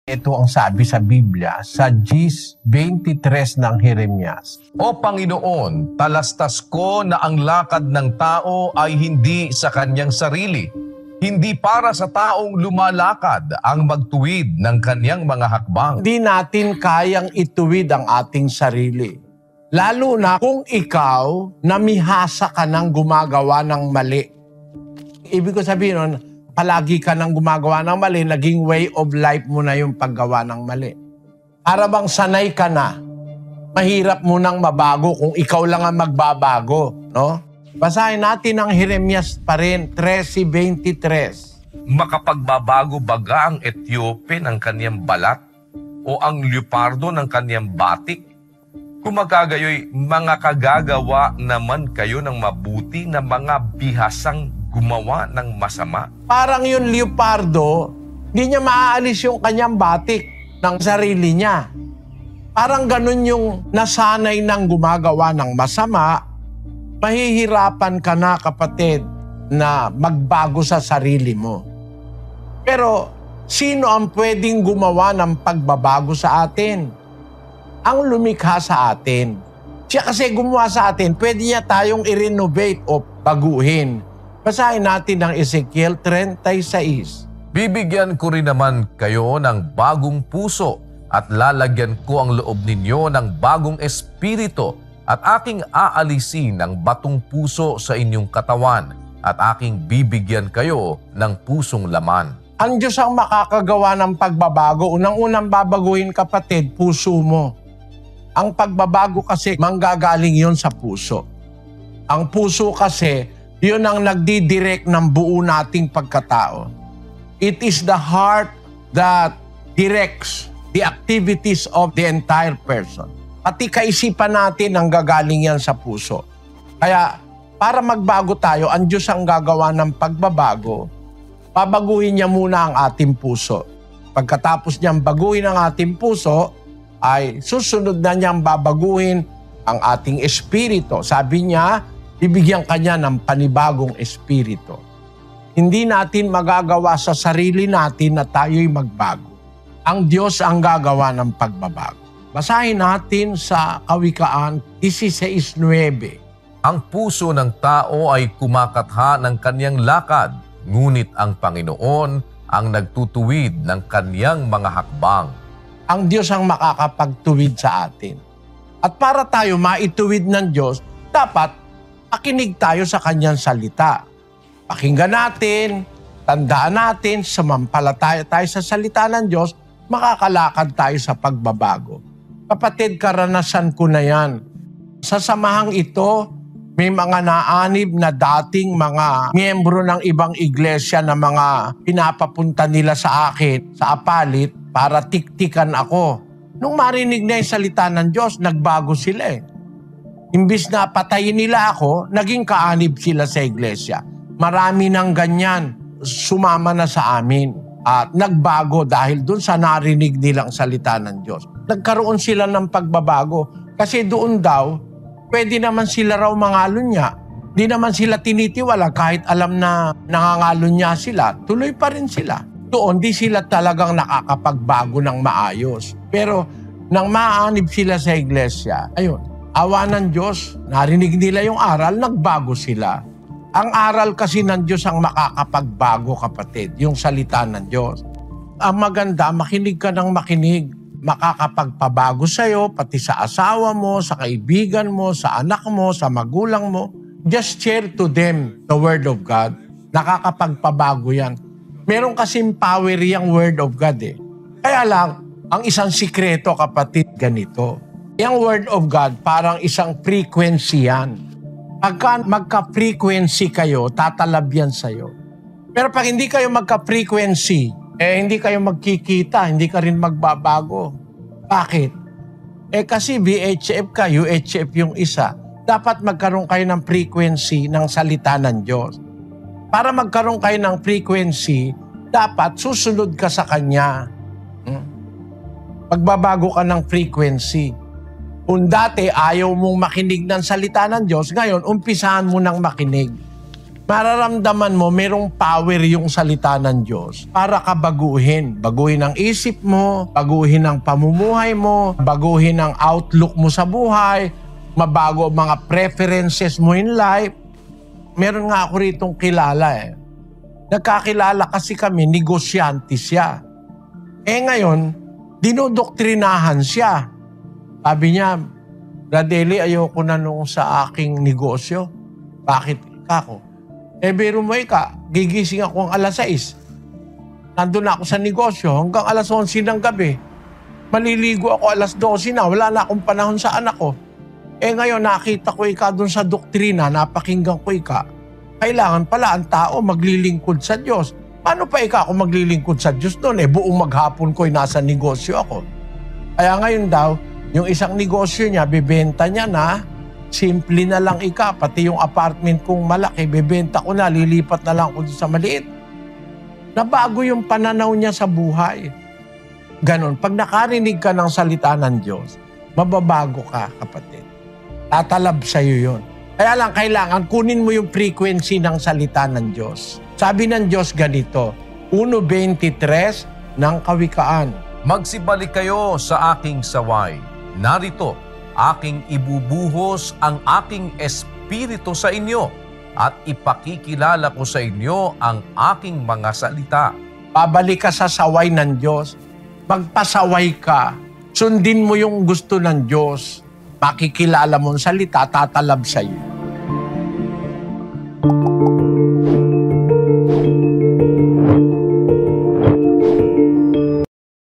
Ito ang sabi sa Biblia sa Gis 23 ng Jeremias. O Panginoon, talastas ko na ang lakad ng tao ay hindi sa kanyang sarili. Hindi para sa taong lumalakad ang magtuwid ng kanyang mga hakbang. Hindi natin kayang ituwid ang ating sarili. Lalo na kung ikaw namihasa ka ng gumagawa ng mali. Ibig ko sabihin nun, palagi ka nang gumagawa ng mali, naging way of life mo na yung paggawa ng mali. Para bang sanay ka na, mahirap mo nang mabago kung ikaw lang ang magbabago, no? Basahin natin ang Jeremias pa rin, 13:23. Makapagbabago baga ang Etiope ng kanyang balat o ang leopardo ng kanyang batik? Kung magkagayoy, mga kagagawa naman kayo ng mabuti na mga bihasang gumawa ng masama. Parang yung leopardo, hindi niya maaalis yung kanyang batik ng sarili niya. Parang ganun yung nasanay ng gumagawa ng masama, mahihirapan ka na, kapatid, na magbago sa sarili mo. Pero sino ang pwedeng gumawa ng pagbabago sa atin? Ang lumikha sa atin. Siya kasi gumawa sa atin, pwede niya tayong i-renovate o baguhin. Basahin natin ang Ezekiel 36. Bibigyan ko rin naman kayo ng bagong puso at lalagyan ko ang loob ninyo ng bagong espiritu at aking aalisin ang batong puso sa inyong katawan at aking bibigyan kayo ng pusong laman. Ang Diyos ang makakagawa ng pagbabago. Unang-unang babaguhin, kapatid, puso mo. Ang pagbabago kasi, manggagaling yon sa puso. Ang puso kasi, yun ang nagdidirect ng buo nating pagkatao. It is the heart that directs the activities of the entire person. Pati kaisipan natin ang gagaling yan sa puso. Kaya, para magbago tayo, ang Diyos ang gagawa ng pagbabago. Babaguhin niya muna ang ating puso. Pagkatapos niyang baguhin ang ating puso, ay susunod na niyang babaguhin ang ating espiritu. Sabi niya, bibigyan kanya ng panibagong espiritu. Hindi natin magagawa sa sarili natin na tayo'y magbago. Ang Diyos ang gagawa ng pagbabago. Basahin natin sa Kawikaan 16:9. Ang puso ng tao ay kumakatha ng kanyang lakad, ngunit ang Panginoon ang nagtutuwid ng kanyang mga hakbang. Ang Diyos ang makakapagtuwid sa atin. At para tayo maituwid ng Diyos, dapat makinig tayo sa kanyang salita. Pakinggan natin, tandaan natin, sumampalataya tayo sa salita ng Diyos, makakalakad tayo sa pagbabago. Kapatid, karanasan ko na yan. Sa samahang ito, may mga naanib na dating mga miyembro ng ibang iglesia na mga pinapapunta nila sa akin, sa apalit, para tiktikan ako. Nung marinig na yung salita ng Diyos, nagbago sila eh. Imbis na patayin nila ako, naging kaanib sila sa iglesia. Marami ng ganyan, sumama na sa amin. At nagbago dahil dun sa narinig nilang salita ng Diyos. Nagkaroon sila ng pagbabago. Kasi doon daw, pwede naman sila raw mangalon niya. Di naman sila tinitiwala kahit alam na nangangalon niya sila. Tuloy pa rin sila. Doon, di sila talagang nakakapagbago ng maayos. Pero nang maanib sila sa iglesia, ayun, awa ng Diyos, narinig nila yung aral, nagbago sila. Ang aral kasi ng Diyos ang makakapagbago, kapatid, yung salita ng Diyos. Ang maganda, makinig ka ng makinig. Makakapagpabago sa'yo, pati sa asawa mo, sa kaibigan mo, sa anak mo, sa magulang mo. Just share to them the Word of God. Nakakapagpabago yan. Meron kasing power yung Word of God eh. Kaya lang, ang isang sikreto, kapatid, ganito. Yung Word of God, parang isang frequency yan. Pagka magka-frequency kayo, tatalab yan sa'yo. Pero pag hindi kayo magka-frequency, hindi kayo magkikita, hindi ka rin magbabago. Bakit? Kasi VHF ka, UHF yung isa. Dapat magkaroon kayo ng frequency ng salita ng Diyos. Para magkaroon kayo ng frequency, dapat susunod ka sa Kanya. Magbabago ka ng frequency. Kung dati ayaw mong makinig ng salita ng Diyos, ngayon umpisahan mo nang makinig. Mararamdaman mo merong power yung salita ng Diyos para ka baguhin. Baguhin ang isip mo, baguhin ang pamumuhay mo, baguhin ang outlook mo sa buhay, mabago ang mga preferences mo in life. Meron nga ako ritong kilala Nagkakilala kasi kami, negosyante siya. Ngayon, dinodoktrinahan siya. Sabi niya, Bradley, ayoko na nung sa aking negosyo. Bakit ako? Biro mo gigising ako ang alas 6. Nandun na ako sa negosyo hanggang alas 11 ng gabi. Maliligo ako alas 12 na, wala na akong panahon sa anak ko. Ngayon nakita ko dun sa doktrina, napakinggan ko kailangan pala ang tao maglilingkod sa Diyos. Paano pa ako maglilingkod sa Diyos doon? Buong maghapon ko nasa negosyo ako. Kaya ngayon daw, yung isang negosyo niya, bibenta niya na, simple na lang pati yung apartment kong malaki, bibenta ko na, lilipat na lang ako sa maliit. Nabago yung pananaw niya sa buhay. Ganon, pag nakarinig ka ng salita ng Diyos, mababago ka, kapatid. Tatalab sa'yo yun. Kaya lang, kailangan kunin mo yung frequency ng salita ng Diyos. Sabi ng Diyos ganito, 1:23 ng Kawikaan. Magsibalik kayo sa aking saway. Narito, aking ibubuhos ang aking espiritu sa inyo at ipakikilala ko sa inyo ang aking mga salita. Babalik ka sa saway ng Diyos. Magpasaway ka. Sundin mo yung gusto ng Diyos. Makikilala mo ang salita, tatalab sa iyo.